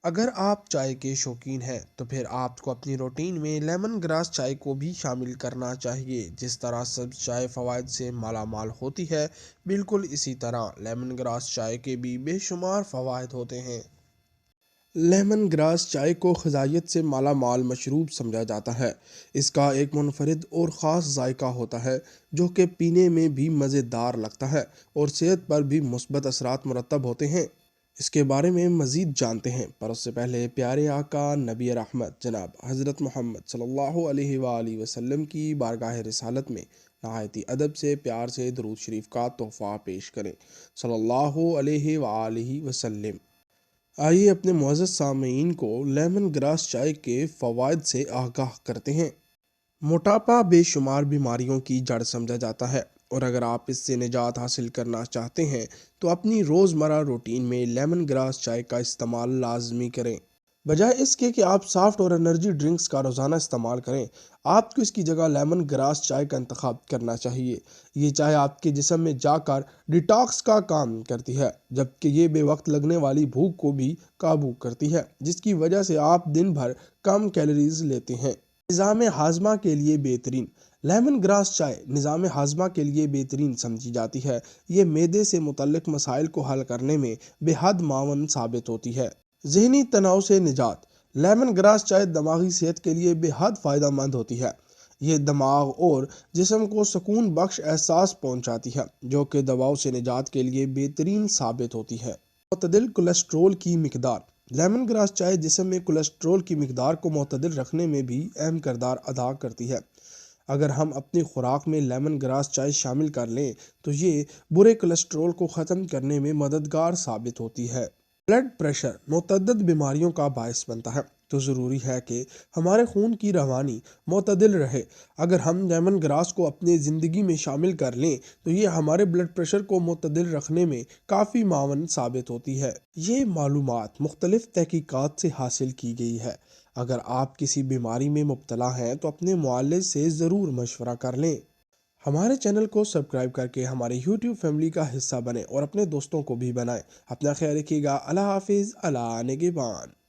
اگر آپ چائے کے شوقین ہیں تو پھر آپ کو اپنی روٹین میں لیمن گراس چائے کو بھی شامل کرنا چاہیے۔ جس طرح سبز چائے فوائد سے مالا مال ہوتی ہے، بالکل اسی طرح لیمن گراس چائے کے بھی بے شمار فوائد ہوتے ہیں۔ لیمن گراس چائے کو غذائیت سے مالا مال مشروب سمجھا جاتا ہے۔ اس کا ایک منفرد اور خاص ذائقہ ہوتا ہے جو کہ پینے میں بھی مزیدار لگتا ہے اور صحت پر بھی مثبت اثرات مرتب ہوتے ہیں۔ اس کے بارے میں مزید جانتے ہیں، پر اس سے پہلے پیارے آقا نبی رحمت جناب حضرت محمد صلی اللہ علیہ وآلہ وسلم کی بارگاہ رسالت میں نہایتی ادب سے پیار سے درود شریف کا تحفہ پیش کریں، صلی اللہ علیہ وآلہ وسلم۔ آئیے اپنے معزز سامعین کو لیمن گراس چائے کے فوائد سے آگاہ کرتے ہیں۔ موٹاپا بے شمار بیماریوں کی جڑ سمجھا جاتا ہے، اور اگر آپ اس سے نجات حاصل کرنا چاہتے ہیں تو اپنی روزمرہ روٹین میں لیمن گراس چائے کا استعمال لازمی کریں۔ بجائے اس کے کہ آپ سافٹ اور انرجی ڈرنکس کا روزانہ استعمال کریں، آپ کو اس کی جگہ لیمن گراس چائے کا انتخاب کرنا چاہیے۔ یہ چائے آپ کے جسم میں جا کر ڈیٹاکس کا کام کرتی ہے، جبکہ یہ بے وقت لگنے والی بھوک کو بھی قابو کرتی ہے، جس کی وجہ سے آپ دن بھر کم کیلوریز لیتے ہیں۔ نظام ہاضمہ کے لیے بہترین لیمن گراس چائے نظام ہاضمہ کے لیے بہترین سمجھی جاتی ہے۔ یہ معدے سے متعلق مسائل کو حل کرنے میں بے حد معاون ثابت ہوتی ہے۔ ذہنی تناؤ سے نجات لیمن گراس چائے دماغی صحت کے لیے بے حد فائدہ مند ہوتی ہے۔ یہ دماغ اور جسم کو سکون بخش احساس پہنچاتی ہے، جو کہ دواؤں سے نجات کے لیے بہترین ثابت ہوتی ہے۔ معتدل کولیسٹرول کی مقدار لیمن گراس چائے جسم میں کولیسٹرول کی مقدار کو معتدل رکھنے میں بھی اہم کردار ادا کرتی ہے۔ اگر ہم اپنی خوراک میں لیمن گراس چائے شامل کر لیں تو یہ برے کولیسٹرول کو ختم کرنے میں مددگار ثابت ہوتی ہے۔ بلڈ پریشر متعدد بیماریوں کا باعث بنتا ہے، تو ضروری ہے کہ ہمارے خون کی روانی معتدل رہے۔ اگر ہم لیمن گراس کو اپنی زندگی میں شامل کر لیں تو یہ ہمارے بلڈ پریشر کو معتدل رکھنے میں کافی معاون ثابت ہوتی ہے۔ یہ معلومات مختلف تحقیقات سے حاصل کی گئی ہے۔ اگر آپ کسی بیماری میں مبتلا ہیں تو اپنے معالج سے ضرور مشورہ کر لیں۔ ہمارے چینل کو سبسکرائب کر کے ہماری یوٹیوب فیملی کا حصہ بنیں اور اپنے دوستوں کو بھی بنائیں۔ اپنا خیال رکھیے گا۔ اللہ حافظ۔ اللہ نگہبان۔